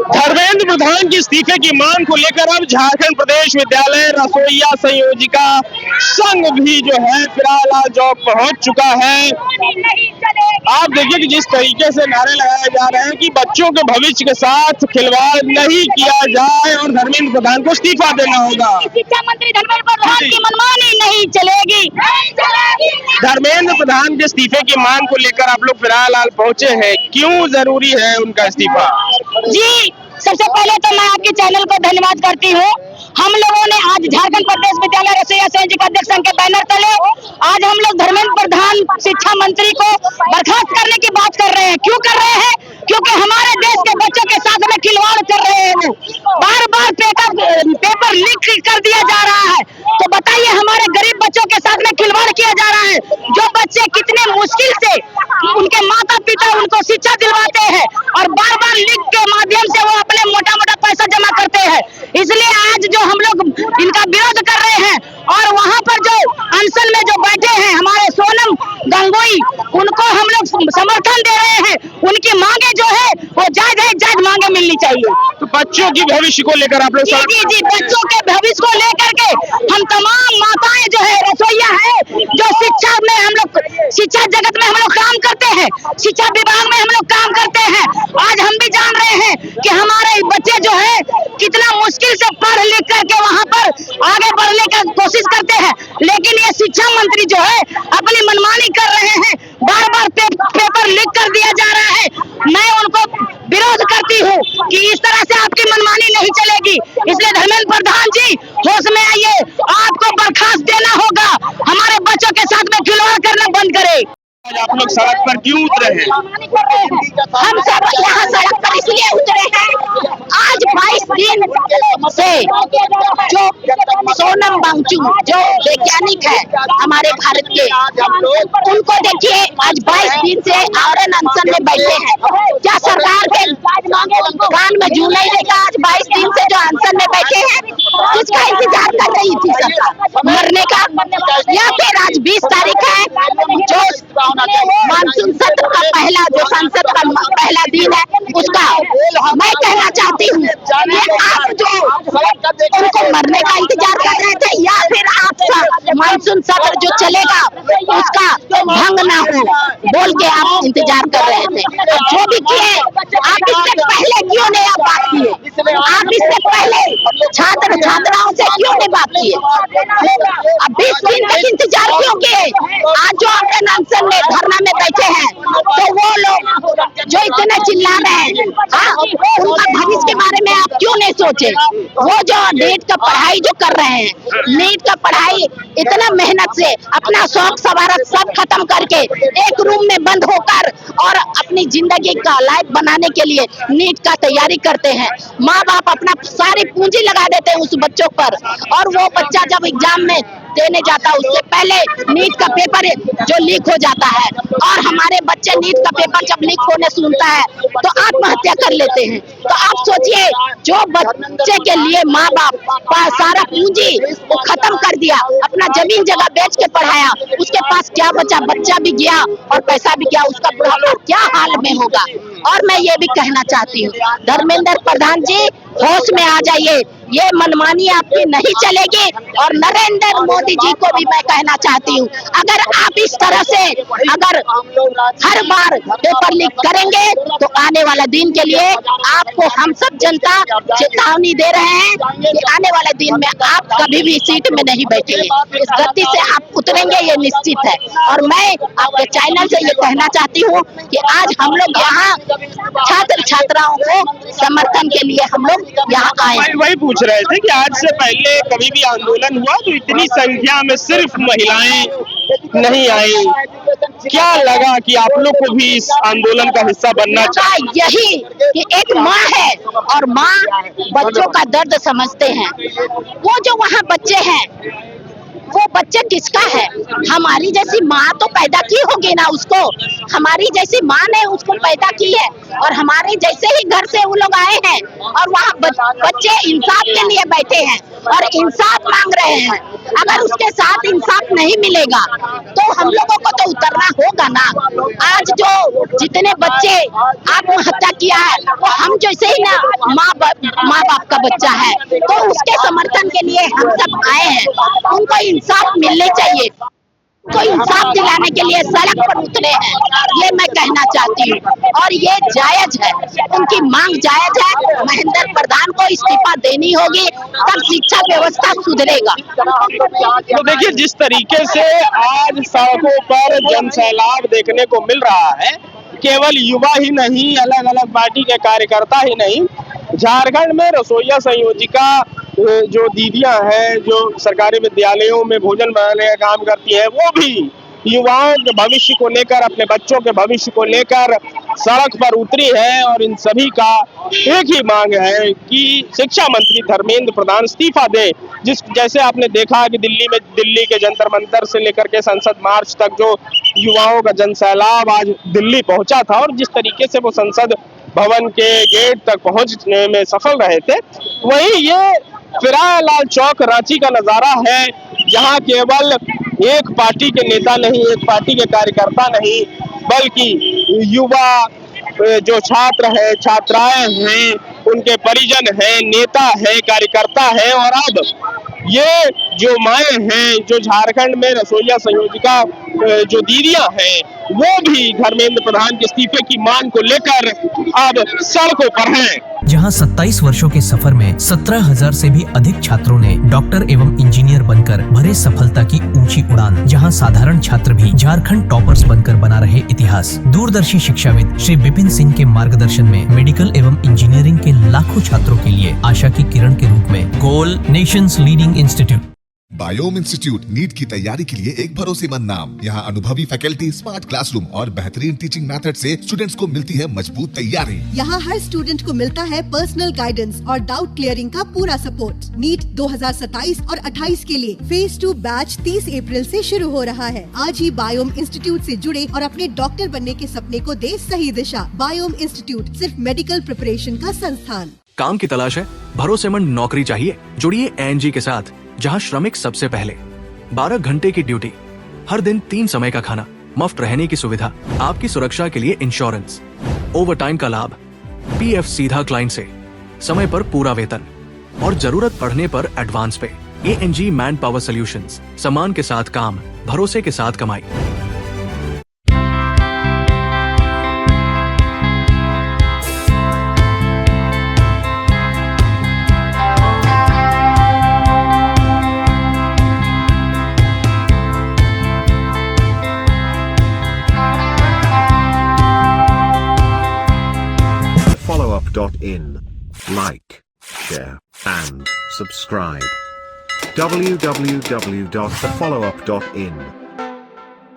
धर्मेंद्र प्रधान के इस्तीफे की मांग को लेकर अब झारखंड प्रदेश विद्यालय रसोइया संयोजिका संघ भी जो है फिलहाल चौक पहुंच चुका है। आप देखिए कि जिस तरीके से नारे लगाए जा रहे हैं कि बच्चों के भविष्य के साथ खिलवाड़ नहीं किया जाए और धर्मेंद्र प्रधान को इस्तीफा देना होगा। शिक्षा मंत्री धर्मेंद्र प्रधान की मनमानी नहीं चलेगी। धर्मेंद्र प्रधान के इस्तीफे की मांग को लेकर आप लोग फिलहाल पहुंचे हैं, क्यों जरूरी है उनका इस्तीफा? जी, सबसे पहले तो मैं आपके चैनल को धन्यवाद करती हूँ। हम लोगों ने आज झारखंड प्रदेश विद्यालय रसोइया संयोजिका अध्यक्ष संघ के बैनर तले आज हम लोग धर्मेंद्र प्रधान शिक्षा मंत्री को बर्खास्त करने की बात कर रहे हैं। क्यों कर रहे हैं? क्योंकि हमारे देश के बच्चों के साथ में खिलवाड़ कर रहे हैं। बार बार पेपर लीक कर दिया जा रहा है। तो बताइए, हमारे गरीब बच्चों के साथ में खिलवाड़ किया जा रहा है। जो बच्चे कितने मुश्किल से उनके माता पिता उनको शिक्षा दिलवाते हैं और बार बार लीक के माध्यम से वो अपने मोटा मोटा पैसा जमा करते हैं। इसलिए आज जो हम लोग इनका विरोध कर रहे हैं और वहाँ पर जो अनशन में जो बैठे हैं हमारे सोनम गंगोई, उनको हम लोग समर्थन दे रहे हैं। उनकी मांगे जो है वो जायज है, जायज मांगे मिलनी चाहिए। तो बच्चों की भविष्य को लेकर आप लोग जी, बच्चों के भविष्य को लेकर के हम तमाम माताएं जो है रसोइया है, जो शिक्षा में हम लोग शिक्षा जगत में हम लोग काम करते हैं, शिक्षा विभाग में हम लोग काम करते हैं। आज हम भी जान रहे हैं कि हमारे बच्चे जो है कितना मुश्किल से पढ़ लिख करके वहाँ पर आगे बढ़ने का कोशिश करते हैं, लेकिन ये शिक्षा मंत्री जो है अपनी मनमानी कर रहे हैं। बार बार पेपर लीक कर दिया जा रहा है। मैं उनको विरोध करती हूँ कि इस तरह से आपकी मनमानी नहीं चलेगी। इसलिए धर्मेंद्र प्रधान जी, होश में आइए, आपको बर्खास्त देना होगा। हमारे बच्चों के साथ में खिलवाड़ करना बंद करे। आज आप लोग सड़क पर क्यों उतरे हैं? हम सब यहाँ सड़क पर इसलिए उतरे हैं, आज 22 दिन से जो सोनम वांगचुक जो वैज्ञानिक है हमारे भारत के, उनको देखिए आज 22 दिन से आवरण अनशन में बैठे हैं। क्या सरकार के कान में जू नहीं देगा? आज 22 दिन से जो अनशन में बैठे हैं, किसका इंतजार कर रही थी सरकार? मरने का? या फिर आज 20 तारीख है, जो मानसून सत्र का पहला जो संसद का पहला दिन है, उसका मैं कहना चाहती हूँ आप जो उनको मरने का इंतजार कर रहे थे या फिर आप मानसून सत्र जो चलेगा उसका भंग ना हो बोल के आप इंतजार कर रहे थे। जो भी किए, आप इससे पहले क्यों नहीं आप बात किए? आप इससे पहले छात्र छात्राओं से क्यों नहीं बात किए? अब 20 दिन तक इंतजार क्यों किए? आज जो आपके अनशन में धरना में बैठे हैं, तो वो लोग जो इतने चिल्ला रहे हैं, हाँ, उनका भविष्य के बारे में आप क्यों नहीं सोचे? वो जो नीट का पढ़ाई जो कर रहे हैं, नीट का पढ़ाई इतना मेहनत से अपना शौक सवारत सब खत्म करके एक रूम में बंद होकर और अपनी जिंदगी का लाइफ बनाने के लिए नीट का तैयारी करते हैं। माँ बाप अपना सारी पूंजी लगा देते हैं उस बच्चों पर, और वो बच्चा जब एग्जाम में देने जाता है उससे पहले नीट का पेपर जो लीक हो जाता है, और हमारे बच्चे नीट का पेपर जब लीक होने सुनता है तो आत्महत्या कर लेते हैं। तो आप सोचिए, जो बच्चे के लिए माँ बाप सारा पूंजी वो खत्म कर दिया, अपना जमीन जगह बेच के पढ़ाया, उसके पास क्या बचा? बच्चा भी गया और पैसा भी गया, उसका बुढ़ापा क्या हाल में होगा? और मैं ये भी कहना चाहती हूँ, धर्मेंद्र प्रधान जी, होश में आ जाइए, ये मनमानी आपकी नहीं चलेगी। और नरेंद्र मोदी जी को भी मैं कहना चाहती हूँ, अगर आप इस तरह से अगर हर बार पेपर लीक करेंगे तो आने वाला दिन के लिए आपको हम सब जनता चेतावनी दे रहे हैं कि आने वाले दिन में आप कभी भी सीट में नहीं बैठेंगे। इस गति से आप उतरेंगे, ये निश्चित है। और मैं आपके चैनल से ये कहना चाहती हूँ कि आज हम लोग यहाँ छात्र छात्राओं को समर्थन के लिए हम लोग यहाँ आए। वही पूछ रहे थे कि आज से पहले कभी भी आंदोलन हुआ तो इतनी संख्या में सिर्फ महिलाएं नहीं आई, क्या लगा कि आप लोग को भी इस आंदोलन का हिस्सा बनना चाहिए? यही कि एक माँ है और माँ बच्चों का दर्द समझते हैं। वो जो वहाँ बच्चे हैं, वो बच्चे किसका है? हमारी जैसी माँ तो पैदा की होगी ना उसको, हमारी जैसी माँ ने उसको पैदा की है, और हमारे जैसे ही घर से वो लोग आए हैं और वहाँ बच्चे इंसाफ के लिए बैठे हैं। और इंसाफ मांग रहे हैं। अगर उसके साथ इंसाफ नहीं मिलेगा तो हम लोगों को तो उतरना होगा ना। आज जो जितने बच्चे आत्महत्या किया है वो हम जैसे ही ना माँ बाप का बच्चा है, तो उसके समर्थन के लिए हम सब आए हैं। उनको इंसाफ मिलने चाहिए, को इंसाफ दिलाने के लिए सड़क पर उतरे हैं, ये मैं कहना चाहती हूँ। और ये जायज है, उनकी मांग जायज है। महेंद्र प्रधान को इस्तीफा देनी होगी, तब शिक्षा व्यवस्था सुधरेगा। तो देखिए, जिस तरीके से आज सड़कों पर जनसैलाब देखने को मिल रहा है, केवल युवा ही नहीं, अलग अलग पार्टी के कार्यकर्ता ही नहीं, झारखंड में रसोइया संयोजिका जो दीदियां हैं, जो सरकारी विद्यालयों में भोजन बनाने का काम करती हैं, वो भी युवाओं के भविष्य को लेकर, अपने बच्चों के भविष्य को लेकर सड़क पर उतरी है। और इन सभी का एक ही मांग है कि शिक्षा मंत्री धर्मेंद्र प्रधान इस्तीफा दे। जैसे आपने देखा कि दिल्ली के जंतर मंतर से लेकर के संसद मार्च तक जो युवाओं का जनसैलाब आज दिल्ली पहुंचा था, और जिस तरीके से वो संसद भवन के गेट तक पहुंचने में सफल रहे थे, वही ये फिरालाल चौक रांची का नजारा है, जहां केवल एक पार्टी के नेता नहीं, एक पार्टी के कार्यकर्ता नहीं, बल्कि युवा, जो छात्र है, छात्राएं हैं, उनके परिजन हैं, नेता है, कार्यकर्ता है, और अब ये जो माएं हैं, जो झारखंड में रसोइया संयोजिका जो दीदियां हैं, वो भी धर्मेंद्र प्रधान के इस्तीफे की मांग को लेकर अब सड़कों पर हैं। जहां 27 वर्षों के सफर में 17,000 से भी अधिक छात्रों ने डॉक्टर एवं इंजीनियर बनकर भरे सफलता की ऊंची उड़ान, जहां साधारण छात्र भी झारखंड टॉपर्स बनकर बना रहे इतिहास। दूरदर्शी शिक्षाविद श्री विपिन सिंह के मार्गदर्शन में मेडिकल एवं इंजीनियरिंग के लाखों छात्रों के लिए आशा की किरण के रूप में goal nations leading institute. Biome institute NEET की तैयारी के लिए एक भरोसेमंद नाम। यहाँ अनुभवी फैकल्टी, स्मार्ट क्लासरूम और बेहतरीन टीचिंग मेथड से स्टूडेंट्स को मिलती है मजबूत तैयारी। यहाँ हर स्टूडेंट को मिलता है पर्सनल गाइडेंस और डाउट क्लियरिंग का पूरा सपोर्ट। नीट 2027 और 28 के लिए फेज 2 बैच 30 अप्रैल से शुरू हो रहा है। आज ही बायोम इंस्टीट्यूट से जुड़े और अपने डॉक्टर बनने के सपने को दे सही दिशा। बायोम इंस्टीट्यूट सिर्फ मेडिकल प्रिपरेशन का संस्थान। काम की तलाश है, भरोसेमंद नौकरी चाहिए? जुड़िए एनजी के साथ, जहां श्रमिक सबसे पहले। 12 घंटे की ड्यूटी, हर दिन 3 समय का खाना, मुफ्त रहने की सुविधा, आपकी सुरक्षा के लिए इंश्योरेंस, ओवर टाइम का लाभ, पीएफ सीधा क्लाइंट से, समय पर पूरा वेतन और जरूरत पड़ने पर एडवांस पे। एएनजी मैन पावर सॉल्यूशंस, सम्मान के साथ काम, भरोसे के साथ कमाई। followup.in. Like, share, and subscribe. www.thefollowup.in